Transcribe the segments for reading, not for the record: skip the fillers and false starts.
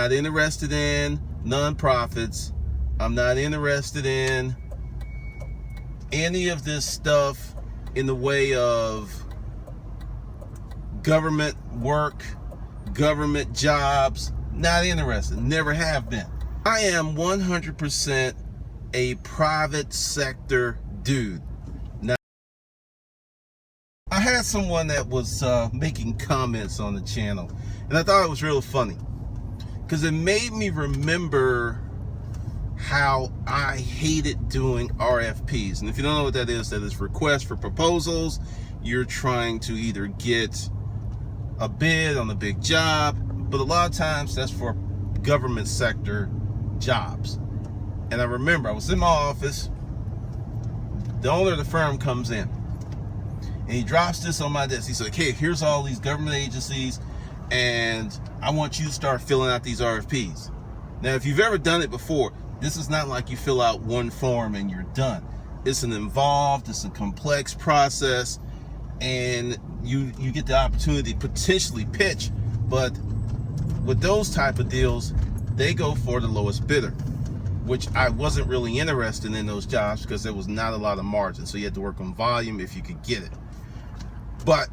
Not interested in nonprofits. I'm not interested in any of this stuff in the way of government work, government jobs. Not interested. Never have been. I am 100% a private sector dude. Now, I had someone that was making comments on the channel, and I thought it was real funny because it made me remember how I hated doing RFPs. And if you don't know what that is request for proposals. You're trying to either get a bid on a big job, but a lot of times that's for government sector jobs. And I remember I was in my office, the owner of the firm comes in and he drops this on my desk. He said, okay, here's all these government agencies and I want you to start filling out these RFPs. Now, if you've ever done it before, this is not like you fill out one form and you're done. It's an involved, it's a complex process, and you get the opportunity to potentially pitch, but with those type of deals, they go for the lowest bidder, which I wasn't really interested in those jobs because there was not a lot of margin. So you had to work on volume if you could get it. But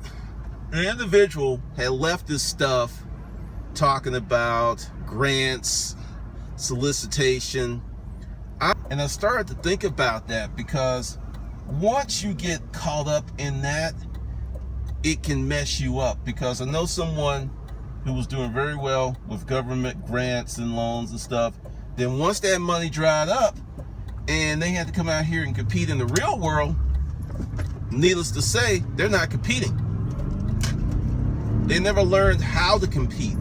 the individual had left this stuff talking about grants, solicitation. And I started to think about that because once you get caught up in that, it can mess you up. Because I know someone who was doing very well with government grants and loans and stuff. Then once that money dried up and they had to come out here and compete in the real world, needless to say, they're not competing. They never learned how to compete.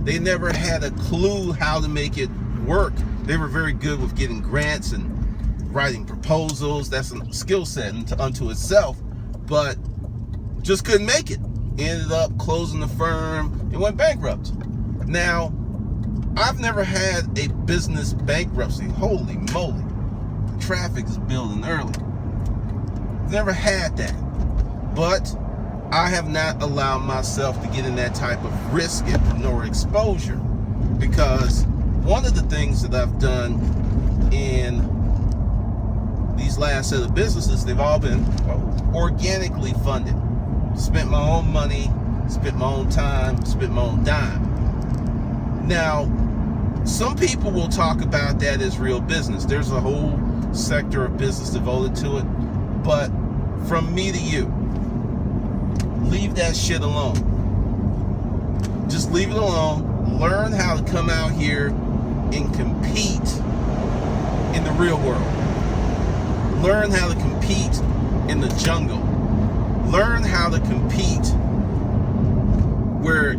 They never had a clue how to make it work. They were very good with getting grants and writing proposals. That's a skill set unto itself, but just couldn't make it. Ended up closing the firm and went bankrupt. Now, I've never had a business bankruptcy. Holy moly. The traffic is building early. Never had that. But I have not allowed myself to get in that type of risk nor exposure, because one of the things that I've done in these last set of businesses, they've all been organically funded. Spent my own money, spent my own time, spent my own dime. Now, some people will talk about that as real business. There's a whole sector of business devoted to it. But from me to you, leave that shit alone. Just leave it alone. Learn how to come out here and compete in the real world. Learn how to compete in the jungle. Learn how to compete where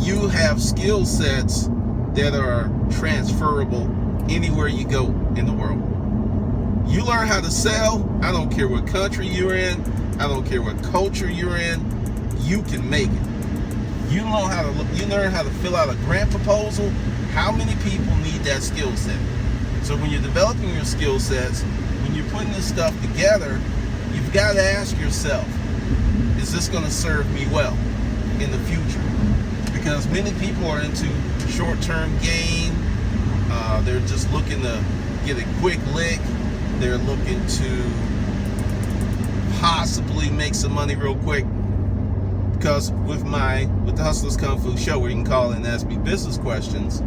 you have skill sets that are transferable anywhere you go in the world. You learn how to sell. I don't care what country you're in. I don't care what culture you're in. You can make it. You learn how to fill out a grant proposal. How many people need that skill set? So when you're developing your skill sets, when you're putting this stuff together, you've got to ask yourself, is this going to serve me well in the future? Because many people are into short-term gain. They're just looking to get a quick lick. They're looking to possibly make some money real quick. Because with the Hustlers Kung Fu show, where you can call in and ask me business questions,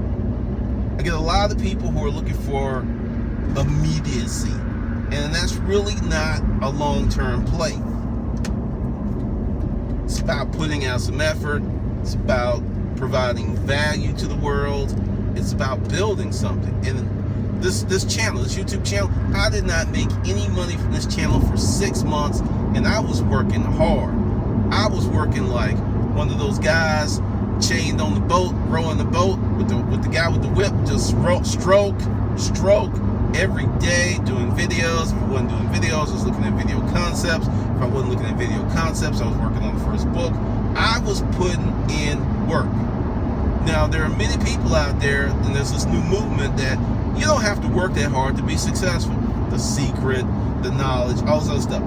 I get a lot of people who are looking for immediacy. And that's really not a long-term play. It's about putting out some effort. It's about providing value to the world. It's about building something. And this channel, this YouTube channel, I did not make any money from this channel for 6 months, and I was working hard. I was working like one of those guys chained on the boat, rowing the boat with the guy with the whip, just stroke every day, doing videos. If I wasn't doing videos, I was looking at video concepts. If I wasn't looking at video concepts, I was working on the first book. I was putting in work. Now, there are many people out there, and there's this new movement that you don't have to work that hard to be successful. The secret, the knowledge, all this other stuff.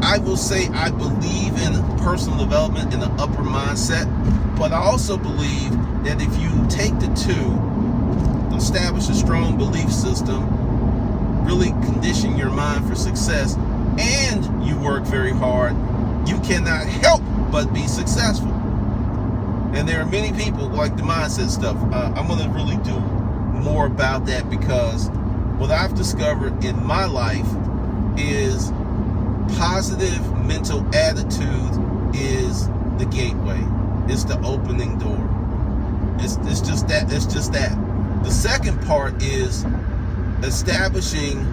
I will say I believe in personal development in the upper mindset, But I also believe that if you take the two, establish a strong belief system, really condition your mind for success, and you work very hard, you cannot help but be successful. And there are many people like the mindset stuff. I'm going to really do more about that, because what I've discovered in my life is positive mental attitude is the gateway. It's the opening door. It's just that. It's just that. The second part is establishing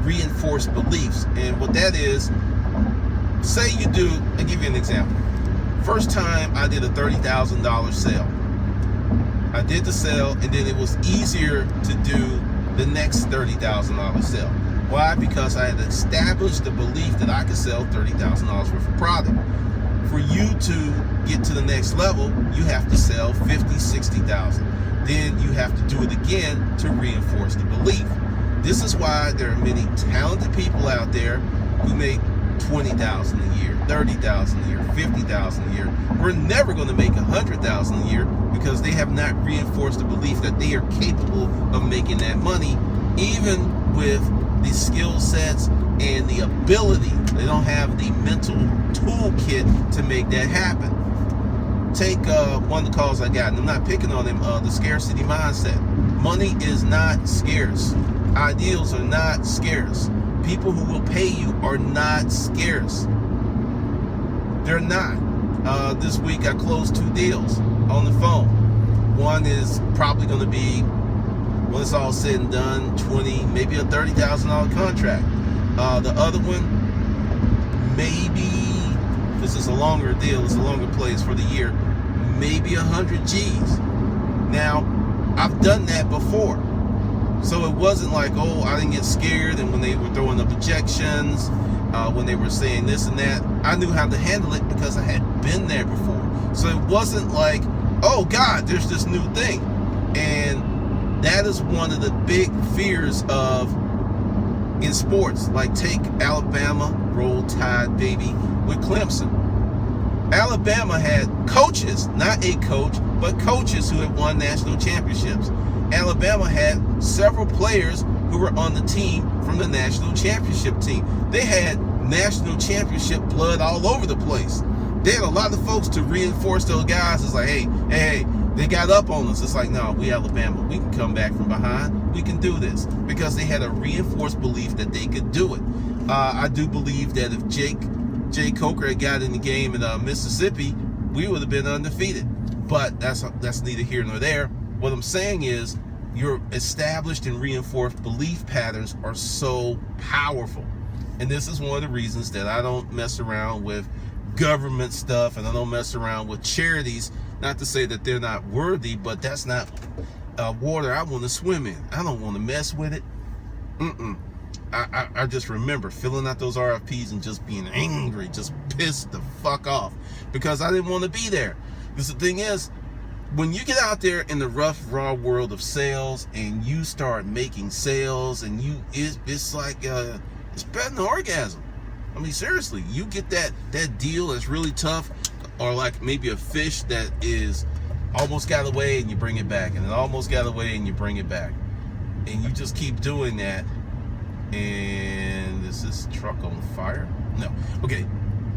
reinforced beliefs. And what that is, say you do, I'll give you an example. First time I did a $30,000 sale. I did the sale, and then it was easier to do the next $30,000 sale. Why? Because I had established the belief that I could sell $30,000 worth of product. For you to get to the next level, you have to sell 50, 60,000. Then you have to do it again to reinforce the belief. This is why there are many talented people out there who make $20,000 a year, $30,000 a year, $50,000 a year. We're never going to make $100,000 a year because they have not reinforced the belief that they are capable of making that money, even with the skill sets and the ability. They don't have the mental toolkit to make that happen. Take one of the calls I got, and I'm not picking on them, the scarcity mindset. Money is not scarce. Ideals are not scarce. People who will pay you are not scarce. They're not. This week I closed 2 deals on the phone. One is probably going to be, when it's all said and done, 20, maybe a $30,000 contract. The other one, maybe, this is a longer deal, it's a longer place for the year, maybe 100 G's. Now, I've done that before. So it wasn't like, oh, I didn't get scared, and when they were throwing up objections, when they were saying this and that, I knew how to handle it because I had been there before. So it wasn't like, oh God, there's this new thing. And that is one of the big fears of in sports. Like take Alabama, Roll Tide, baby, with Clemson. Alabama had coaches, not a coach, but coaches who had won national championships. Alabama had several players who were on the team from the national championship team. They had national championship blood all over the place. They had a lot of folks to reinforce those guys. It's like, hey, they got up on us. It's like, no, we Alabama. We can come back from behind. We can do this. Because they had a reinforced belief that they could do it. I do believe that if Jay Coker had got in the game in Mississippi, we would have been undefeated. But that's neither here nor there. What I'm saying is your established and reinforced belief patterns are so powerful. And this is one of the reasons that I don't mess around with government stuff, and I don't mess around with charities. Not to say that they're not worthy, but that's not water I want to swim in. I don't want to mess with it. I just remember filling out those RFPs and just being angry, just pissed the fuck off because I didn't want to be there. Because the thing is, when you get out there in the rough, raw world of sales and you start making sales, and it's like it's better than orgasm. I mean, seriously, you get that deal that's really tough, or like maybe a fish that is almost got away and you bring it back, and it almost got away and you bring it back, and you just keep doing that. And is this truck on fire? No. Okay,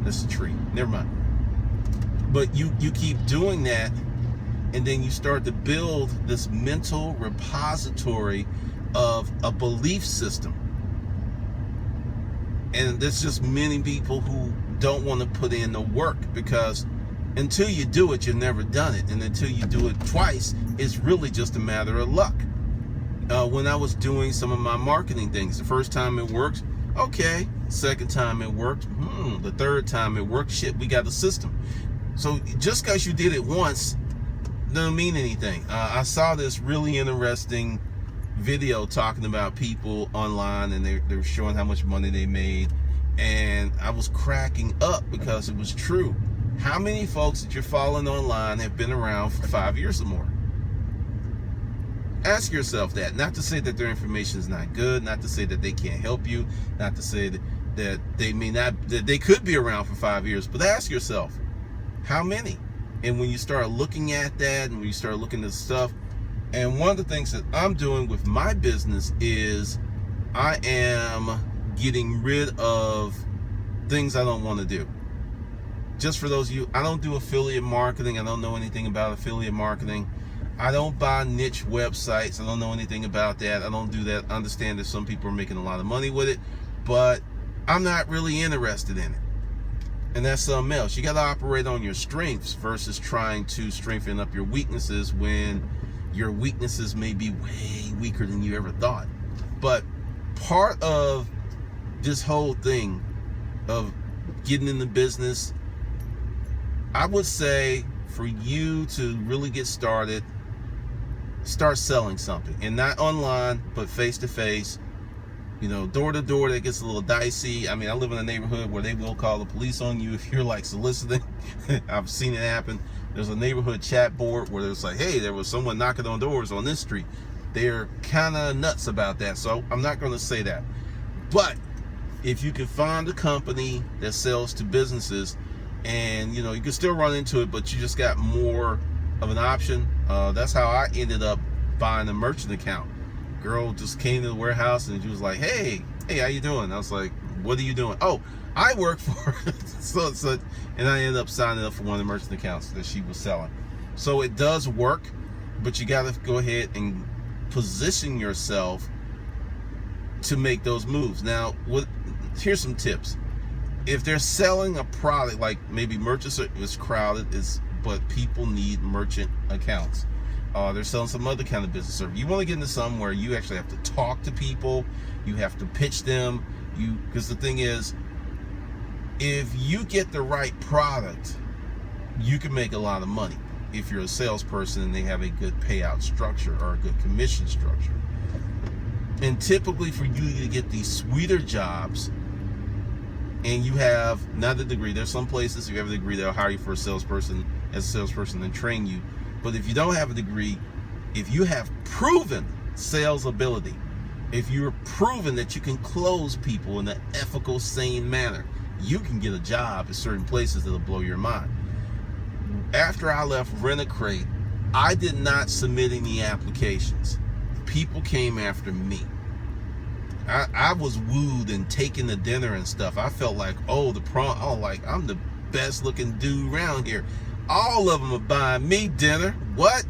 that's a tree. Never mind. But you keep doing that, and then you start to build this mental repository of a belief system. And there's just many people who don't want to put in the work, because until you do it, you've never done it. And until you do it twice, it's really just a matter of luck. When I was doing some of my marketing things, the first time it worked, okay. Second time it worked, the third time it worked, shit, we got a system. So just because you did it once doesn't mean anything. I saw this really interesting video talking about people online, and they were showing how much money they made, and I was cracking up because it was true. How many folks that you're following online have been around for 5 years or more? Ask yourself that. Not to say that their information is not good, not to say that they can't help you, not to say that they may not, that they could be around for 5 years, but ask yourself, how many? And when you start looking at that, and when you start looking at stuff, and one of the things that I'm doing with my business is I am getting rid of things I don't want to do. Just for those of you, I don't do affiliate marketing. I don't know anything about affiliate marketing. I don't buy niche websites. I don't know anything about that. I don't do that. I understand that some people are making a lot of money with it, but I'm not really interested in it. And that's something else. You got to operate on your strengths versus trying to strengthen up your weaknesses when your weaknesses may be way weaker than you ever thought. But part of this whole thing of getting in the business, I would say for you to really get started, start selling something. And not online, but face to face. You know, door to door, that gets a little dicey. I mean, I live in a neighborhood where they will call the police on you if you're like soliciting. I've seen it happen. There's a neighborhood chat board where there's like, hey, there was someone knocking on doors on this street. They're kind of nuts about that, so I'm not going to say that. But if you can find a company that sells to businesses, and you know, you can still run into it, but you just got more of an option. That's how I ended up buying a merchant account. Girl just came to the warehouse and she was like, hey, how you doing? I was like, what are you doing? Oh, I work for so and I ended up signing up for one of the merchant accounts that she was selling. So it does work, but you got to go ahead and position yourself to make those moves. Now, here's some tips. If they're selling a product, like maybe merchants is crowded, but people need merchant accounts. They're selling some other kind of business. Or you want to get into something where you actually have to talk to people, you have to pitch them. Because the thing is, if you get the right product, you can make a lot of money. If you're a salesperson and they have a good payout structure or a good commission structure. And typically for you to get these sweeter jobs, and you have not a degree, there's some places if you have a degree they'll hire you for a salesperson as a salesperson and train you. But if you don't have a degree, if you have proven sales ability, if you're proven that you can close people in an ethical, sane manner, you can get a job at certain places that'll blow your mind. After I left Rent-A-Crate, I did not submit any applications. People came after me. I was wooed and taken to dinner and stuff. I felt like, I'm the best looking dude around here. All of them are buying me dinner. What?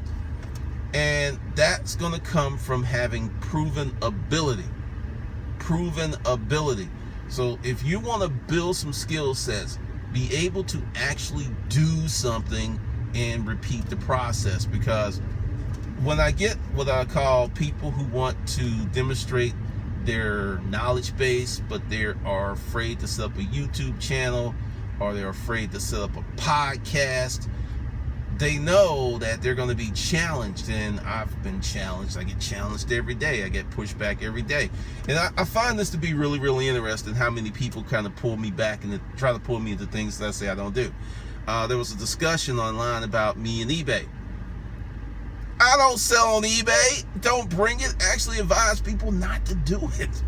And that's going to come from having proven ability. Proven ability. So if you want to build some skill sets, be able to actually do something and repeat the process. Because when I get what I call people who want to demonstrate their knowledge base, but they are afraid to set up a YouTube channel, or they're afraid to set up a podcast, they know that they're going to be challenged. And I've been challenged. I get challenged every day. I get pushed back every day. And I find this to be really, really interesting, how many people kind of pull me back and try to pull me into things that I say I don't do. There was a discussion online about me and eBay. I don't sell on eBay. Don't bring it. Actually advise people not to do it.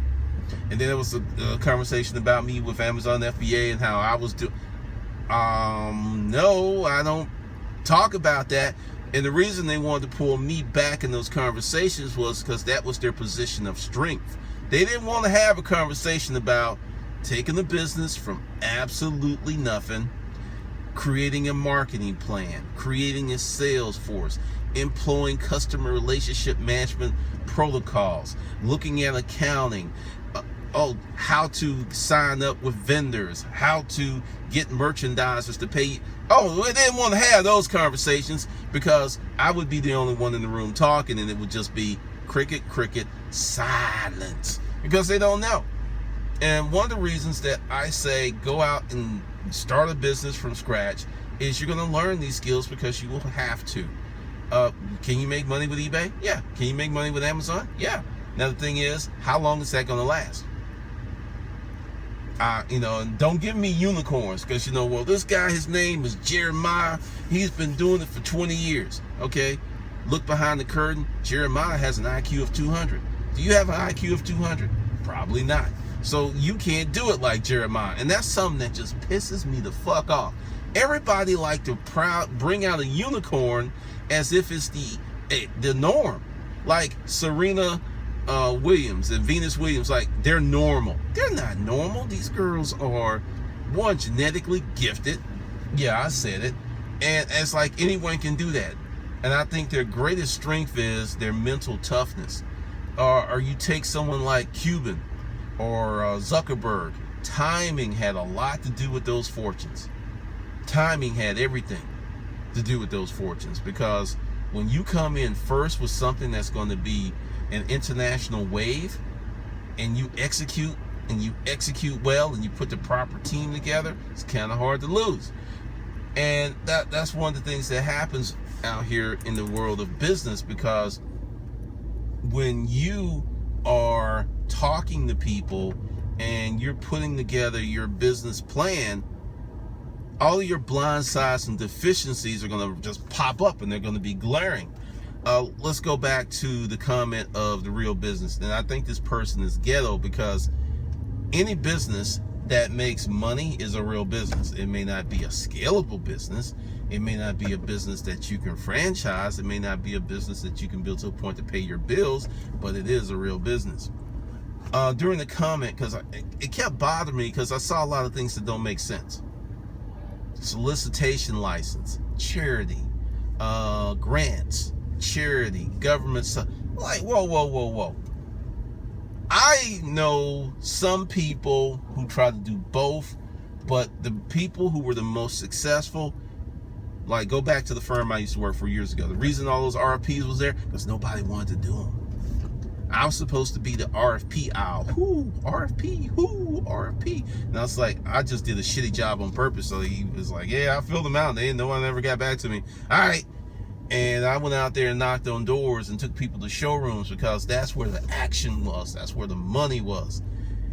And then there was a conversation about me with Amazon FBA and how I was doing. No, I don't talk about that. And the reason they wanted to pull me back in those conversations was because that was their position of strength. They didn't want to have a conversation about taking the business from absolutely nothing, creating a marketing plan, creating a sales force, employing customer relationship management protocols, looking at accounting, how to sign up with vendors, how to get merchandisers to pay you. They didn't want to have those conversations because I would be the only one in the room talking, and it would just be cricket, silence, because they don't know. And one of the reasons that I say go out and start a business from scratch is you're going to learn these skills because you will have to. Can you make money with eBay? Yeah. Can you make money with Amazon? Yeah. Now the thing is, how long is that going to last? And don't give me unicorns because, this guy, his name is Jeremiah. He's been doing it for 20 years. Okay. Look behind the curtain. Jeremiah has an IQ of 200. Do you have an IQ of 200? Probably not. So you can't do it like Jeremiah. And that's something that just pisses me the fuck off. Everybody like to bring out a unicorn as if it's the norm. Like Serena Williams and Venus Williams, like they're normal. They're not normal. These girls are, one, genetically gifted. Yeah, I said it. And it's like anyone can do that. And I think their greatest strength is their mental toughness. Or you take someone like Cuban or Zuckerberg. Timing had a lot to do with those fortunes. Timing had everything to do with those fortunes, because when you come in first with something that's going to be an international wave, and you execute well, and you put the proper team together, it's kind of hard to lose. And that's one of the things that happens out here in the world of business, because when you are talking to people and you're putting together your business plan, all of your blind sides and deficiencies are going to just pop up, and they're going to be glaring. Let's go back to the comment of the real business. And I think this person is ghetto, because any business that makes money is a real business. It may not be a scalable business. It may not be a business that you can franchise. It may not be a business that you can build to a point to pay your bills, but it is a real business. During the comment, because it kept bothering me, because I saw a lot of things that don't make sense. Solicitation license, charity, grants, charity, government stuff. Like, whoa. I know some people who try to do both, but the people who were the most successful, like, go back to the firm I used to work for years ago. The reason all those RFPs was there, because nobody wanted to do them. I was supposed to be the RFP owl. Whoo, RFP, whoo, RFP. And I was like, I just did a shitty job on purpose. So he was like, yeah, I filled them out. No one ever got back to me. All right. And I went out there and knocked on doors and took people to showrooms, because that's where the action was. That's where the money was.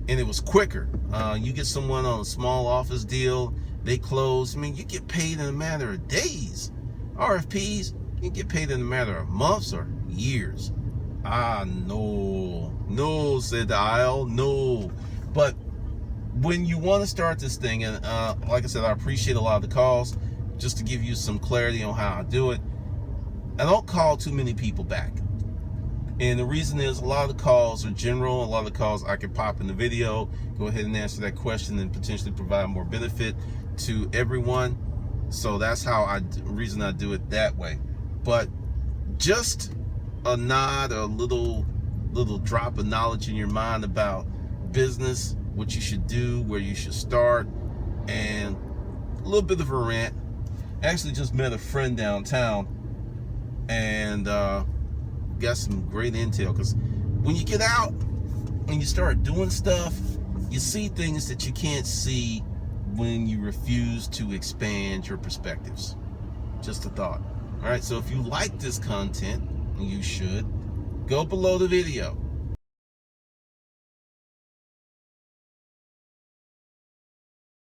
And it was quicker. You get someone on a small office deal, they close. I mean, you get paid in a matter of days. RFPs, you get paid in a matter of months or years. No, said the aisle, no. But when you want to start this thing, and like I said, I appreciate a lot of the calls, just to give you some clarity on how I do it. I don't call too many people back. And the reason is, a lot of the calls are general. A lot of the calls I can pop in the video, go ahead and answer that question, and potentially provide more benefit to everyone. So that's how reason I do it that way. But just a nod, a little drop of knowledge in your mind about business, what you should do, where you should start, and a little bit of a rant. I actually just met a friend downtown, and got some great intel, because when you get out and you start doing stuff, you see things that you can't see when you refuse to expand your perspectives. Just a thought. All right, so if you like this content, and you should, go below the video,